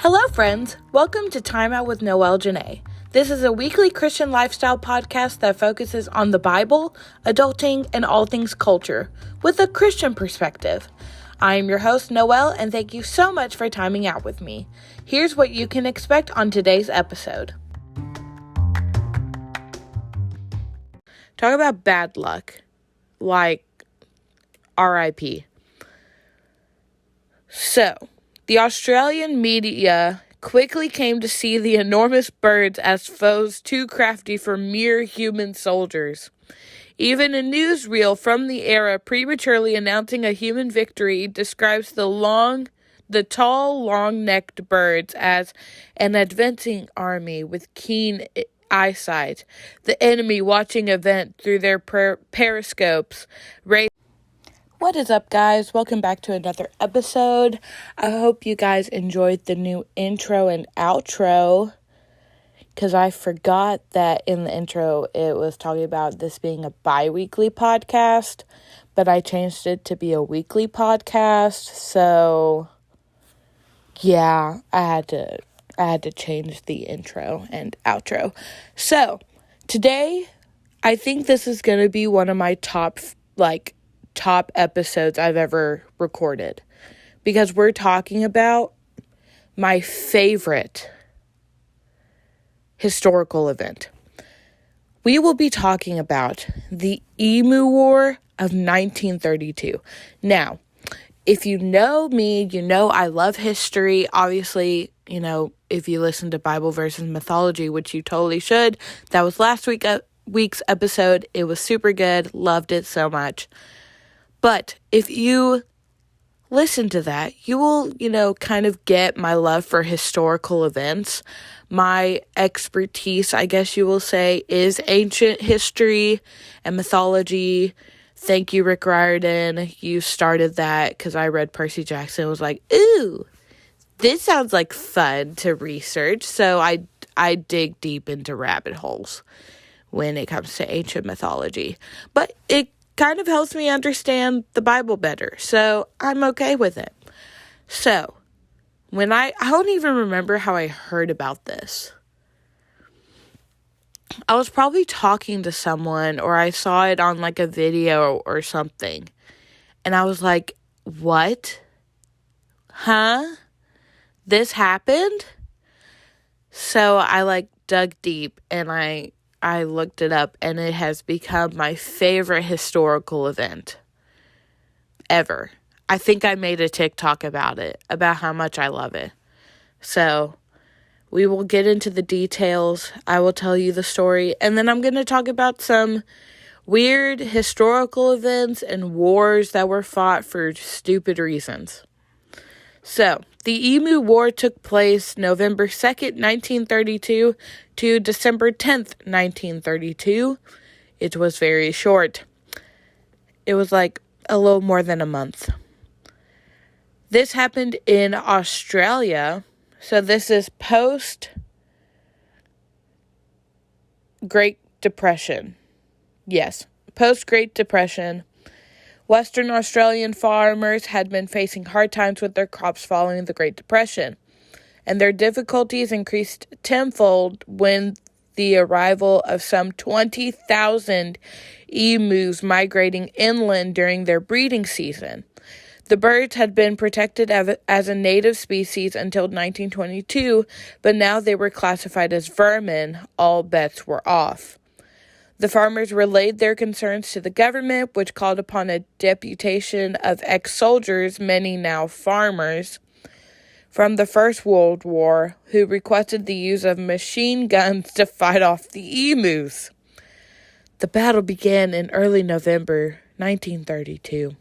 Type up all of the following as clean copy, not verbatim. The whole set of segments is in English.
Hello, friends. Welcome to Time Out with Noelle Janae. This is a weekly Christian lifestyle podcast that focuses on the Bible, adulting, and all things culture with a Christian perspective. I am your host, Noelle, and thank you so much for timing out with me. Here's what you can expect on today's episode. Talk about bad luck, like RIP. So, the Australian media quickly came to see the enormous birds as foes too crafty for mere human soldiers. Even a newsreel from the era prematurely announcing a human victory describes the tall, long-necked birds as an advancing army with keen eyesight, the enemy watching event through their periscopes. What is up, guys? Welcome back to another episode. I hope you guys enjoyed the new intro and outro, because I forgot that in the intro it was talking about this being a bi-weekly podcast, but I changed it to be a weekly podcast, so yeah, I had to change the intro and outro. So, today, I think this is going to be one of my top episodes I've ever recorded, because we're talking about my favorite historical event. We will be talking about the Emu War of 1932. Now, if you know me, you know I love history. Obviously, you know, if you listen to Bible versus mythology, which you totally should, that was last week's episode. It was super good. Loved it so much. But if you listen to that, you will, kind of get my love for historical events. My expertise, I guess you will say, is ancient history and mythology. Thank you, Rick Riordan. You started that because I read Percy Jackson and was like, ooh, this sounds like fun to research. So I dig deep into rabbit holes when it comes to ancient mythology. But it kind of helps me understand the Bible better, so I'm okay with it. So, when I don't even remember how I heard about this. I was probably talking to someone, or I saw it on like a video or something, and I was like, what? Huh? This happened? So I dug deep, and I looked it up, and it has become my favorite historical event ever. I think I made a TikTok about it, about how much I love it. So, we will get into the details. I will tell you the story, and then I'm going to talk about some weird historical events and wars that were fought for stupid reasons. So, the Emu War took place November 2nd, 1932 to December 10th, 1932. It was very short. It was like a little more than a month. This happened in Australia. So this is post Great Depression. Yes, post Great Depression. Western Australian farmers had been facing hard times with their crops following the Great Depression, and their difficulties increased tenfold when the arrival of some 20,000 emus migrating inland during their breeding season. The birds had been protected as a native species until 1922, but now they were classified as vermin. All bets were off. The farmers relayed their concerns to the government, which called upon a deputation of ex-soldiers, many now farmers, from the First World War, who requested the use of machine guns to fight off the emus. The battle began in early November 1932,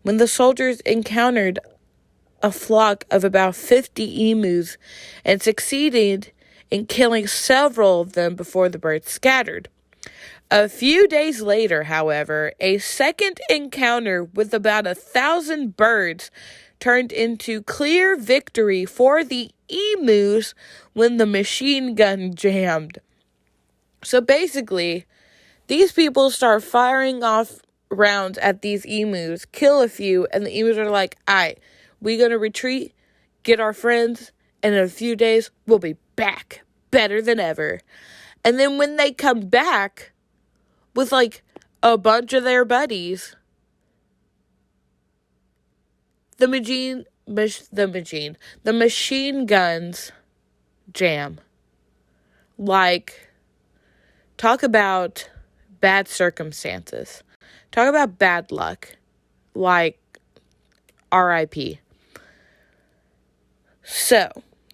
when the soldiers encountered a flock of about 50 emus and succeeded in killing several of them before the birds scattered. A few days later, however, a second encounter with about 1,000 birds turned into clear victory for the emus when the machine gun jammed. So basically, these people start firing off rounds at these emus, kill a few, and the emus are like, alright, we gonna retreat, get our friends, and in a few days, we'll be back, better than ever. And then when they come back with, like, a bunch of their buddies, the machine guns jam. Like, talk about bad circumstances. Talk about bad luck. Like, R.I.P. So,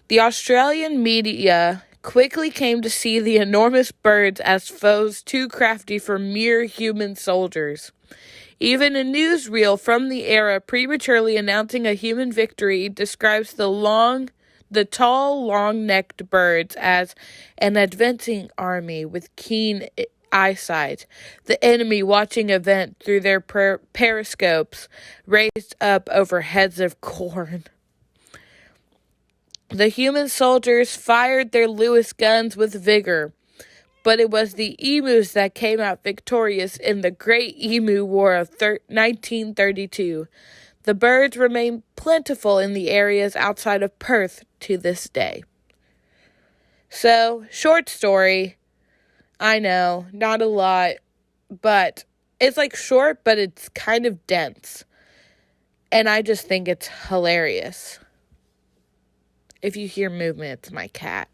the Australian media quickly came to see the enormous birds as foes too crafty for mere human soldiers. Even a newsreel from the era prematurely announcing a human victory describes the tall, long-necked birds as an advancing army with keen eyesight, the enemy watching event through their periscopes raised up over heads of corn. The human soldiers fired their Lewis guns with vigor, but it was the emus that came out victorious in the Great Emu War of 1932. The birds remain plentiful in the areas outside of Perth to this day. So, short story. I know, not a lot, but it's like short, but it's kind of dense. And I just think it's hilarious. If you hear movement, it's my cat.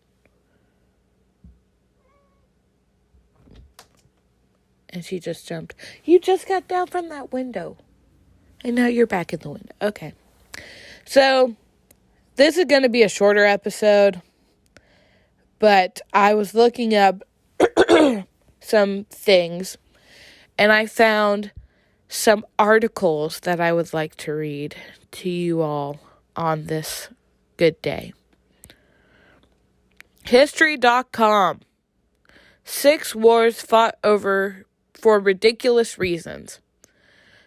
And she just jumped. You just got down from that window. And now you're back in the window. Okay. So, this is going to be a shorter episode. But I was looking up some things. And I found some articles that I would like to read to you all on this good day. History.com. 6 wars fought over for ridiculous reasons.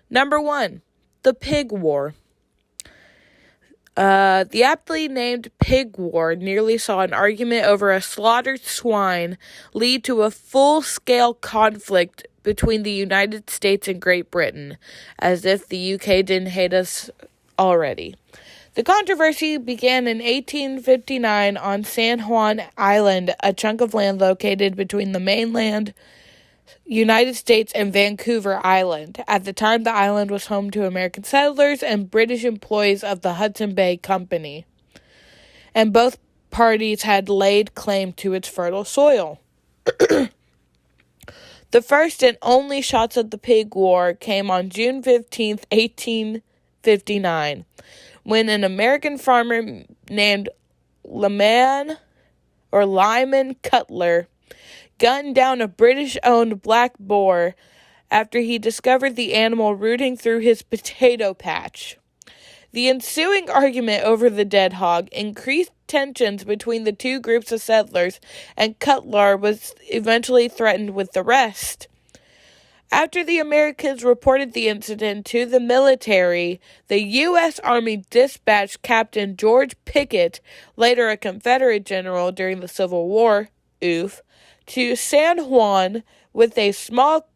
Number 1, the Pig War. The aptly named Pig War nearly saw an argument over a slaughtered swine lead to a full-scale conflict between the United States and Great Britain, as if the UK didn't hate us already. The controversy began in 1859 on San Juan Island, a chunk of land located between the mainland United States and Vancouver Island. At the time, the island was home to American settlers and British employees of the Hudson Bay Company, and both parties had laid claim to its fertile soil. The first and only shots of the Pig War came on June 15th, 1859, when an American farmer named Lyman Cutler gunned down a British-owned black boar after he discovered the animal rooting through his potato patch. The ensuing argument over the dead hog increased tensions between the two groups of settlers, and Cutler was eventually threatened with arrest. After the Americans reported the incident to the military, the U.S. Army dispatched Captain George Pickett, later a Confederate general during the Civil War, to San Juan with a small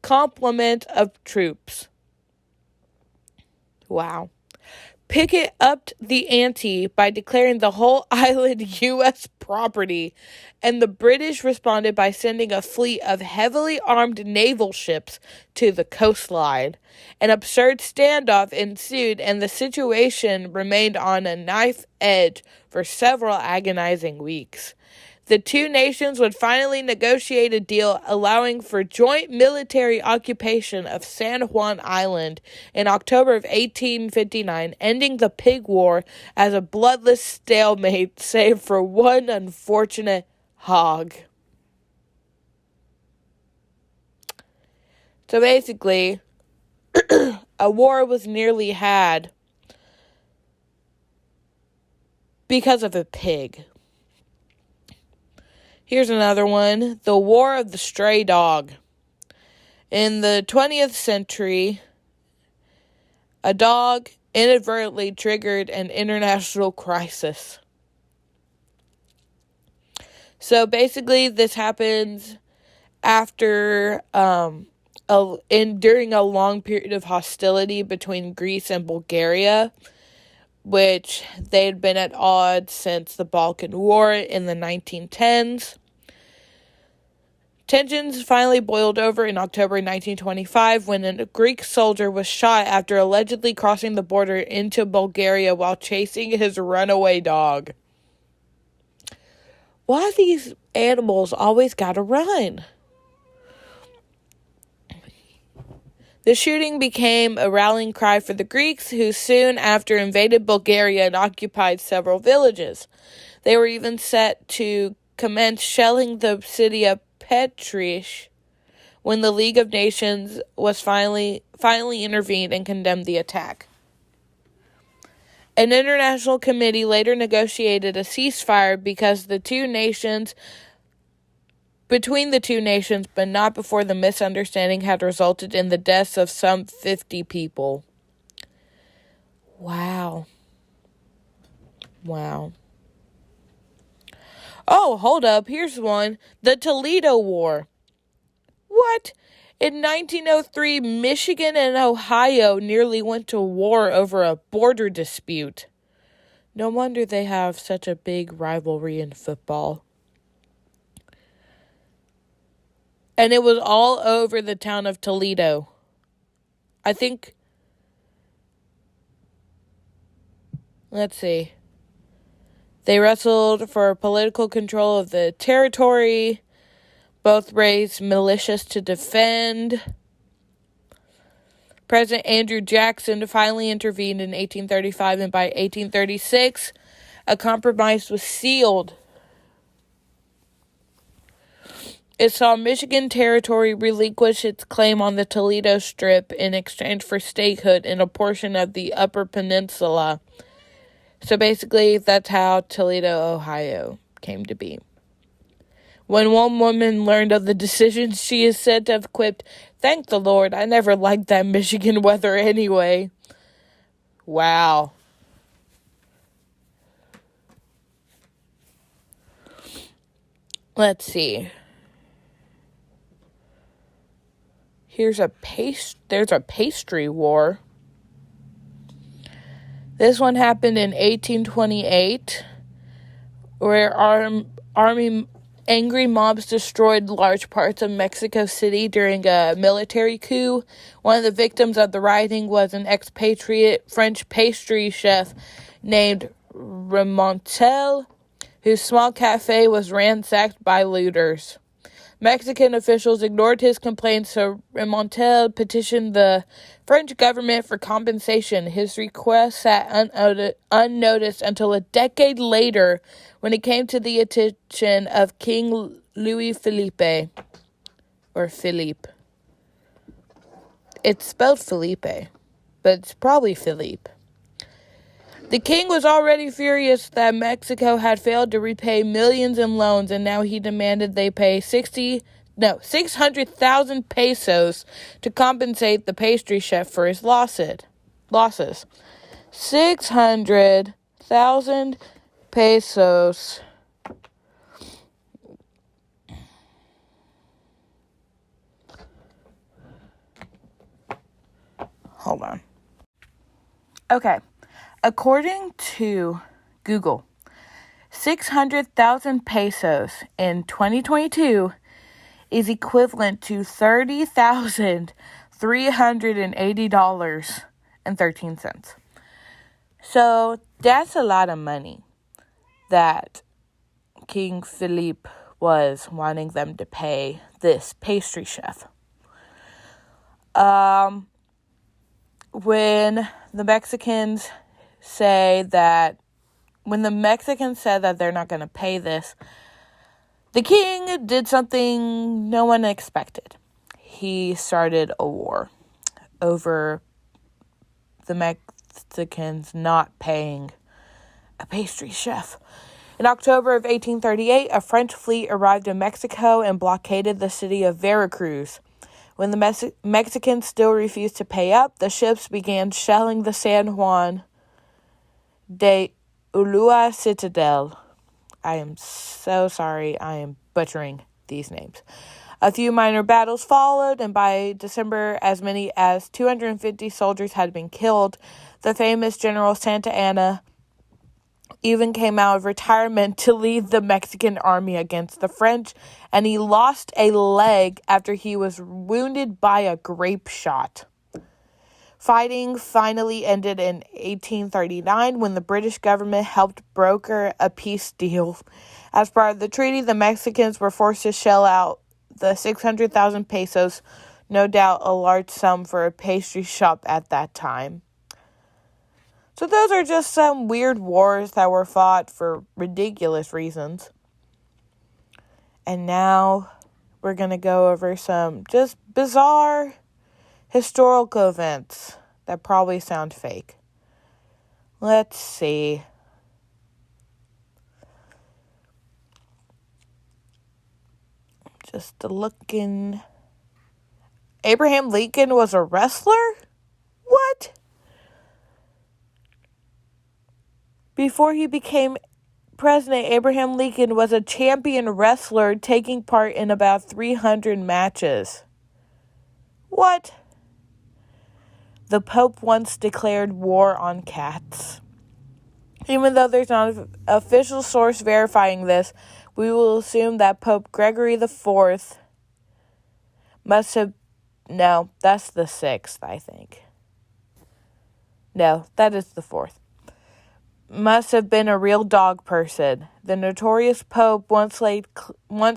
complement of troops. Wow. Pickett upped the ante by declaring the whole island U.S. property, and the British responded by sending a fleet of heavily armed naval ships to the coastline. An absurd standoff ensued, and the situation remained on a knife edge for several agonizing weeks. The two nations would finally negotiate a deal allowing for joint military occupation of San Juan Island in October of 1859, ending the Pig War as a bloodless stalemate save for one unfortunate hog. So basically, a war was nearly had because of a pig. Here's another one. The War of the Stray Dog. In the 20th century, a dog inadvertently triggered an international crisis. So basically, this happens after during a long period of hostility between Greece and Bulgaria, which they'd been at odds since the Balkan War in the 1910s. Tensions finally boiled over in October 1925 when a Greek soldier was shot after allegedly crossing the border into Bulgaria while chasing his runaway dog. Why these animals always gotta run? The shooting became a rallying cry for the Greeks, who soon after invaded Bulgaria and occupied several villages. They were even set to commence shelling the city of Petrish when the League of Nations was finally intervened and condemned the attack. An international committee later negotiated a ceasefire between the two nations, but not before the misunderstanding had resulted in the deaths of some 50 people. Wow. Oh, hold up. Here's one. The Toledo War. What? In 1903, Michigan and Ohio nearly went to war over a border dispute. No wonder they have such a big rivalry in football. And it was all over the town of Toledo. I think, let's see. They wrestled for political control of the territory. Both raised militias to defend. President Andrew Jackson finally intervened in 1835, and by 1836, a compromise was sealed. It saw Michigan Territory relinquish its claim on the Toledo Strip in exchange for statehood in a portion of the Upper Peninsula. So basically, that's how Toledo, Ohio came to be. When one woman learned of the decision, she is said to have quipped, "Thank the Lord, I never liked that Michigan weather anyway." Wow. Let's see. There's a pastry war. This one happened in 1828, where angry mobs destroyed large parts of Mexico City during a military coup. One of the victims of the rioting was an expatriate French pastry chef named Remontel, whose small cafe was ransacked by looters. Mexican officials ignored his complaints, so Remontel petitioned the French government for compensation. His request sat unnoticed until a decade later when it came to the attention of King Louis Philippe. Or Philippe. It's spelled Felipe, but it's probably Philippe. The king was already furious that Mexico had failed to repay millions in loans, and now he demanded they pay 600,000 pesos to compensate the pastry chef for his losses. 600,000 pesos. Hold on. Okay. According to Google, 600,000 pesos in 2022 is equivalent to $30,380.13. So that's a lot of money that King Philippe was wanting them to pay this pastry chef. When the Mexicans said that they're not going to pay this, the king did something no one expected. He started a war over the Mexicans not paying a pastry chef. In October of 1838, a French fleet arrived in Mexico and blockaded the city of Veracruz. When the Mexicans still refused to pay up, the ships began shelling the San Juan de Ulua citadel. I am so sorry I am butchering these names. A few minor battles followed, and by December, as many as 250 soldiers had been killed. The famous General Santa Anna even came out of retirement to lead the Mexican army against the French, and he lost a leg after he was wounded by a grape shot. Fighting finally ended in 1839 when the British government helped broker a peace deal. As part of the treaty, the Mexicans were forced to shell out the 600,000 pesos, no doubt a large sum for a pastry shop at that time. So those are just some weird wars that were fought for ridiculous reasons. And now we're going to go over some just bizarre historical events that probably sound fake. Let's see. Just looking. Abraham Lincoln was a wrestler? What? Before he became president, Abraham Lincoln was a champion wrestler taking part in about 300 matches. What? The Pope once declared war on cats. Even though there's not an official source verifying this, we will assume that Pope Gregory IV must have... No, that's the 6th, I think. No, that is the 4th. Must have been a real dog person. The notorious Pope once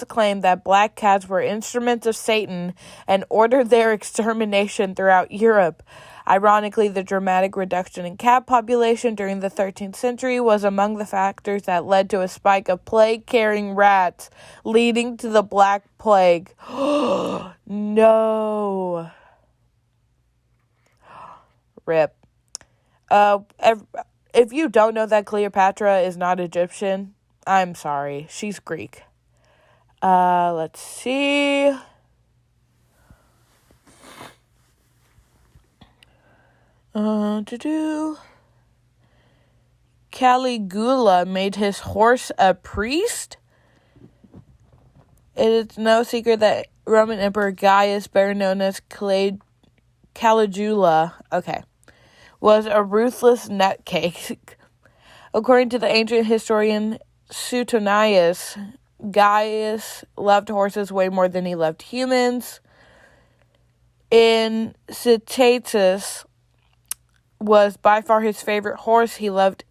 claimed that black cats were instruments of Satan and ordered their extermination throughout Europe. Ironically, the dramatic reduction in cat population during the 13th century was among the factors that led to a spike of plague-carrying rats, leading to the Black Plague. No. Rip. If you don't know that Cleopatra is not Egyptian, I'm sorry. She's Greek. Let's see. Caligula made his horse a priest? It is no secret that Roman Emperor Gaius, better known as Caligula, was a ruthless nutcake. According to the ancient historian Suetonius, Gaius loved horses way more than he loved humans. In Citatus was by far his favorite horse. He loved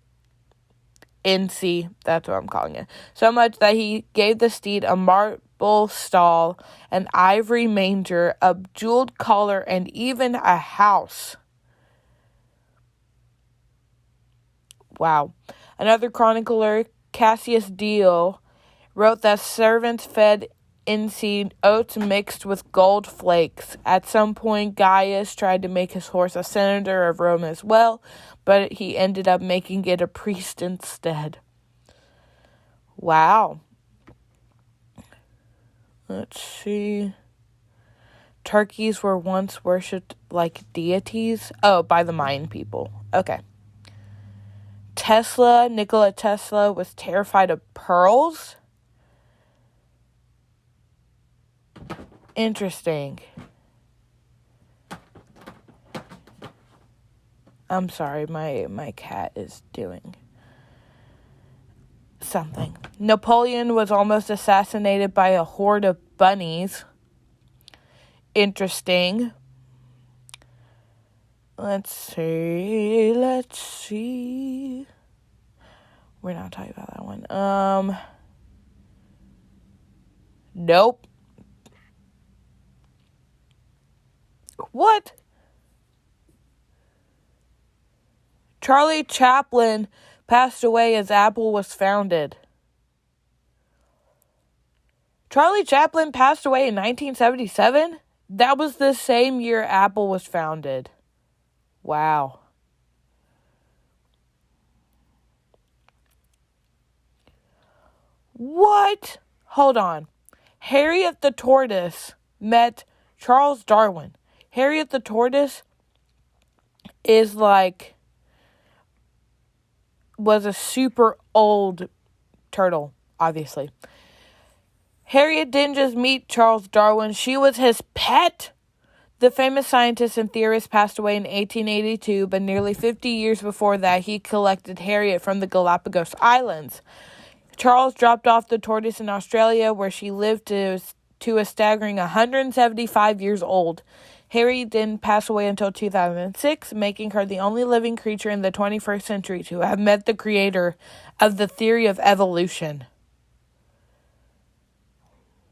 Incy, that's what I'm calling it, so much that he gave the steed a marble stall, an ivory manger, a jeweled collar, and even a house. Wow. Another chronicler, Cassius Dio, wrote that servants fed Incy oats mixed with gold flakes. At some point, Gaius tried to make his horse a senator of Rome as well, but he ended up making it a priest instead. Wow. Let's see. Turkeys were once worshipped like deities. Oh, by the Mayan people. Okay. Nikola Tesla was terrified of pearls. Interesting. I'm sorry, my cat is doing something. Napoleon was almost assassinated by a horde of bunnies. Interesting. Let's see. We're not talking about that one. Nope. What? Charlie Chaplin passed away as Apple was founded. Charlie Chaplin passed away in 1977? That was the same year Apple was founded. Wow. What? Hold on. Harriet the Tortoise met Charles Darwin. Harriet the Tortoise was a super old turtle, obviously. Harriet didn't just meet Charles Darwin, she was his pet. The famous scientist and theorist passed away in 1882, but nearly 50 years before that, he collected Harriet from the Galapagos Islands. Charles dropped off the tortoise in Australia, where she lived to a staggering 175 years old. Harriet didn't pass away until 2006, making her the only living creature in the 21st century to have met the creator of the theory of evolution.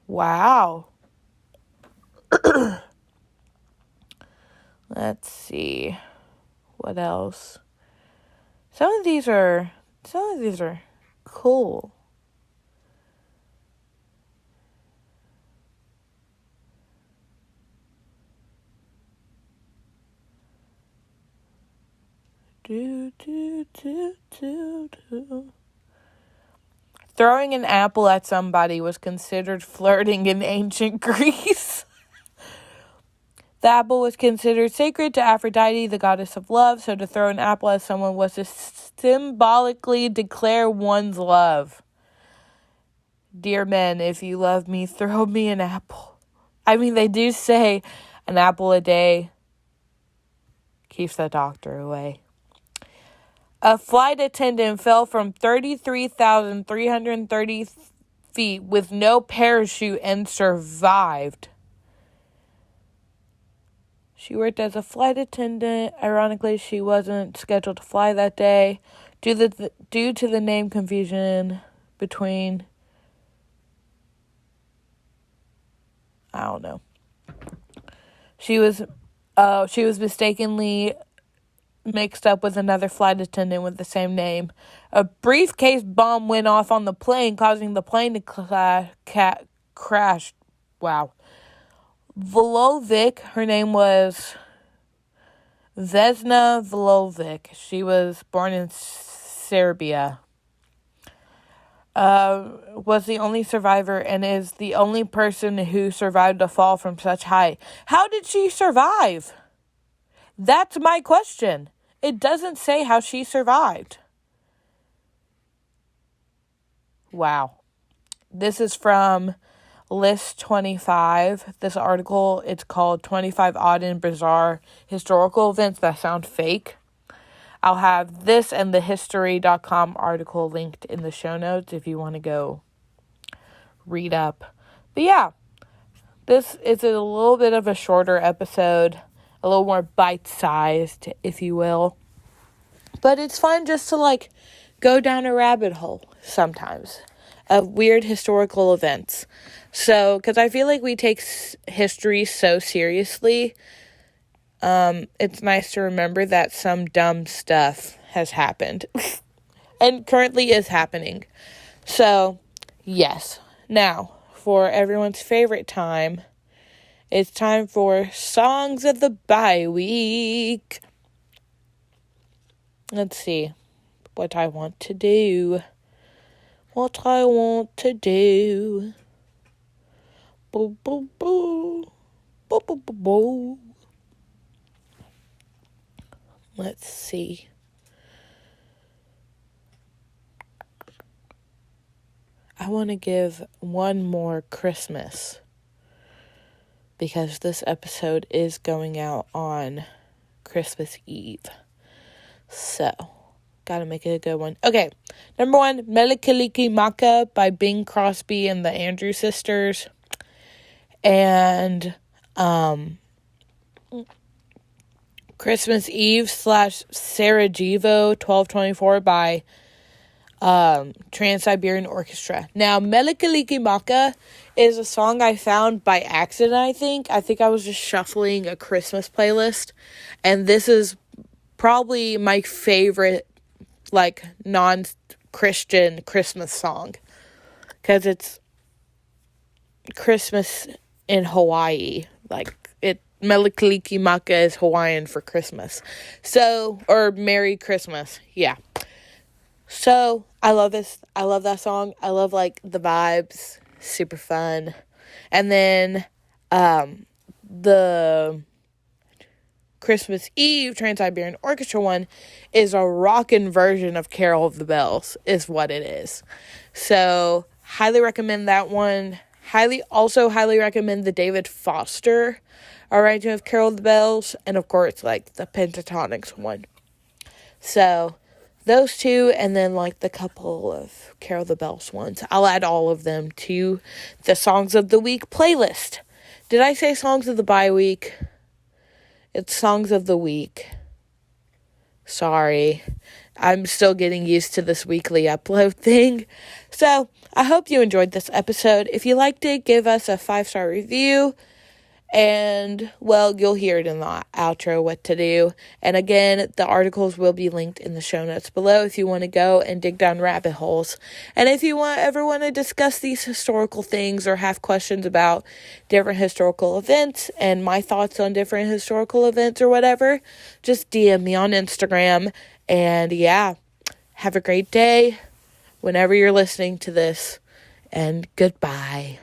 Wow. Let's see. What else? Some of these are cool. Throwing an apple at somebody was considered flirting in ancient Greece. The apple was considered sacred to Aphrodite, the goddess of love, so to throw an apple at someone was to symbolically declare one's love. Dear men, if you love me, throw me an apple. I mean, they do say an apple a day keeps the doctor away. A flight attendant fell from 33,330 feet with no parachute and survived. She worked as a flight attendant. Ironically, she wasn't scheduled to fly that day due to the name confusion between, I don't know. She was mistakenly mixed up with another flight attendant with the same name. A briefcase bomb went off on the plane, causing the plane to crash. Wow. Volovic, her name was Vesna Volovic. She was born in Serbia. Was the only survivor and is the only person who survived a fall from such height. How did she survive? That's my question. It doesn't say how she survived. Wow. This is from List 25. This article, it's called 25 Odd and Bizarre Historical Events That Sound Fake. I'll have this and the history.com article linked in the show notes if you want to go read up. But yeah, this is a little bit of a shorter episode, a little more bite-sized, if you will. But it's fun just to, go down a rabbit hole sometimes of weird historical events. So, because I feel like we take history so seriously, it's nice to remember that some dumb stuff has happened and currently is happening. So, yes. Now, for everyone's favorite time, it's time for Songs of the Bye-Week. Let's see what I want to do. Boo, boo, boo. Boo, boo, boo, boo. Let's see. I want to give one more Christmas because this episode is going out on Christmas Eve. So, gotta make it a good one. Okay, number 1, Mele Kalikimaka by Bing Crosby and the Andrew Sisters. And, Christmas Eve / Sarajevo 1224 by Trans-Siberian Orchestra. Now, Mele Kalikimaka is a song I found by accident, I think. I think I was just shuffling a Christmas playlist, and this is probably my favorite, non-Christian Christmas song, because it's Christmas in Hawaii. Mele Kalikimaka is Hawaiian for Christmas. So, or Merry Christmas. Yeah. So, I love this. I love that song. I love, the vibes. Super fun. And then, the Christmas Eve Trans-Siberian Orchestra one is a rockin' version of Carol of the Bells, is what it is. So, highly recommend that one. highly recommend the David Foster arrangement of Carol of the Bells, and of course, like, the Pentatonics one. So, those two, and then, like, the couple of Carol of the Bells ones. I'll add all of them to the Songs of the Week playlist. Did I say Songs of the Bye Week? It's Songs of the Week. Sorry. I'm still getting used to this weekly upload thing. So, I hope you enjoyed this episode. If you liked it, give us a 5-star review. And, well, you'll hear it in the outro what to do. And again, the articles will be linked in the show notes below if you want to go and dig down rabbit holes. And if you ever want to discuss these historical things or have questions about different historical events and my thoughts on different historical events or whatever, just DM me on Instagram. And yeah, have a great day whenever you're listening to this. And goodbye.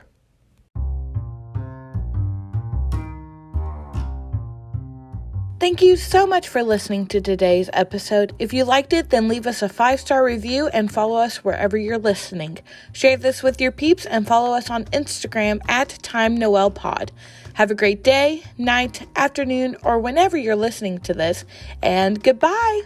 Thank you so much for listening to today's episode. If you liked it, then leave us a 5-star review and follow us wherever you're listening. Share this with your peeps and follow us on Instagram at TimeNoelPod. Have a great day, night, afternoon, or whenever you're listening to this, and goodbye!